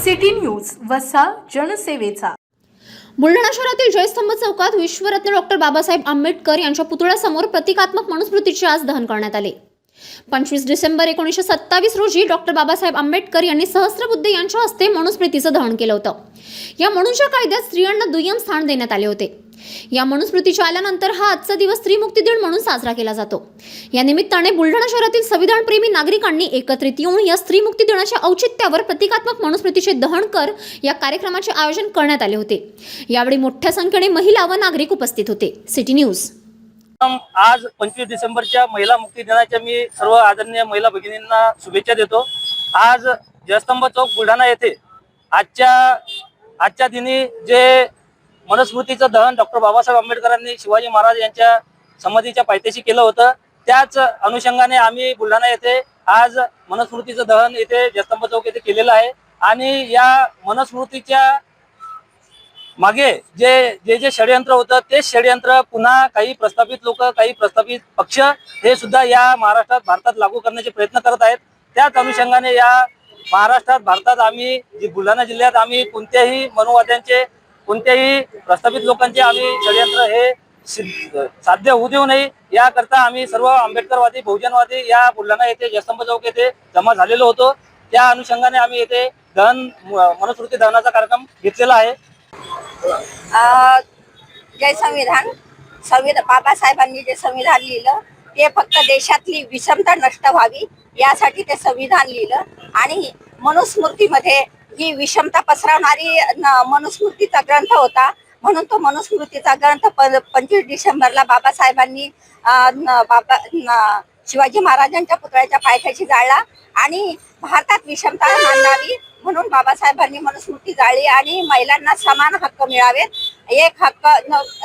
City news वसा जनसेवेचा। बुलढाणा शहरातील जयस्तंभ चौकात विश्वरत्न डॉक्टर बाबासाहेब आंबेडकर यांच्या पुतळ्यासमोर प्रतिकात्मक मनुस्मृतीचे आज दहन करण्यात आले। 25 डिसेंबर 1927 रोजी डॉक्टर बाबासाहेब आंबेडकर यांनी सहस्त्रबुद्धे यांच्या हस्ते मनुस्मृतीचं दहन केलं होतं। या मनुष्य कायद्यात स्त्रियांना दुय्यम स्थान देण्यात आले होते। या मनुस्मृतीच्या आल्यानंतर हा आजचा दिवस स्त्री मुक्ती दिन म्हणून साजरा केला जातो। या निमित्ताने बुलढाणा शहरातील संविधानप्रेमी नागरिकांनी एकत्रित येऊन या स्त्री मुक्ती दिनाच्या औचित्यावर प्रतिकात्मक मनुस्मृतीचे दहन कर या कार्यक्रमाचे आयोजन करण्यात आले होते। यावेळी मोठ्या संख्येने महिला व नागरिक उपस्थित होते। City news. आज 25 डिसेंबरच्या महिला मुक्ती दिनाच्या मी सर्व आदरणीय महिला भगिनींना शुभेच्छा देतो। आज जयस्तंभ चौक बुलढाणा येथे आजच्या दिनी जे मनुस्मृतीचं दहन डॉक्टर बाबासाहेब आंबेडकरांनी शिवाजी महाराज यांच्या समाधीच्या पायथ्याशी केलं होतं, त्याच अनुषंगाने आम्ही बुलढाणा येथे आज मनुस्मृतीचं दहन येथे जयस्तंभ चौक येथे केलेलं आहे। आणि या मनुस्मृतीच्या मागे जे षडयंत्र होतं ते षडयंत्र पुन्हा काही प्रस्थापित लोक, काही प्रस्थापित पक्ष हे सुद्धा या महाराष्ट्रात भारतात लागू करण्याचे प्रयत्न करत आहेत। त्याच अनुषंगाने या महाराष्ट्रात भारतात आम्ही बुलढाणा जिल्ह्यात आम्ही कोणत्याही मनुवाद्यांचे, कोणत्याही प्रस्थापित लोकांचे आम्ही षडयंत्र हे साध्य होऊ देऊ नये याकरता आम्ही सर्व आंबेडकरवादी, बहुजनवादी या बुलढाणा येथे जयस्तंभ चौक येथे जमा झालेलो होतो। त्या अनुषंगाने आम्ही येथे मनुस्मृती दहनाचा कार्यक्रम घेतलेला आहे। जय संविधान बाबासाहेबांनी जे संविधान लिहिलं ते फक्त देशातली विषमता नष्ट व्हावी यासाठी ते संविधान लिहिलं। आणि मनुस्मृतीमध्ये ही विषमता पसरवणारी मनुस्मृतीचा ग्रंथ होता, म्हणून तो मनुस्मृतीचा ग्रंथ 25 डिसेंबरला बाबासाहेबांनी शिवाजी महाराजांच्या पुतळ्याच्या पायथ्याशी जाळला। आणि भारतात विषमता नांदावी म्हणून बाबासाहेबांनी मनुस्मृती जाळली आणि महिलांना समान हक्क मिळावेत, एक हक्क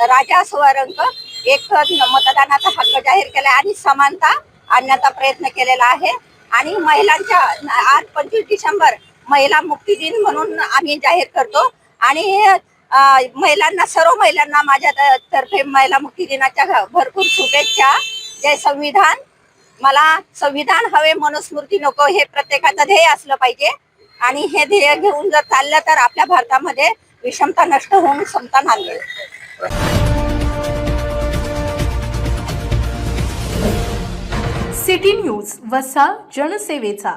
राजा स्वरंक, एक मतदानाचा हक्क जाहीर केला आणि समानता आणण्याचा प्रयत्न केलेला आहे। आणि महिलांच्या आज 25 डिसेंबर महिला मुक्ती दिन म्हणून आम्ही जाहीर करतो। आणि महिलांना, सर्व महिलांना माझ्या तर्फे महिला मुक्ती दिनाच्या भरपूर शुभेच्छा। जय संविधान। मला संविधान हवे, मनुस्मृती नको, हे प्रत्येकाचं ध्येय असलं पाहिजे। आणि हे ध्येय घेऊन जर चाललं तर आपल्या भारतामध्ये विषमता नष्ट होऊन समता नांदेल। सिटी न्यूज वसा जनसेवेचा।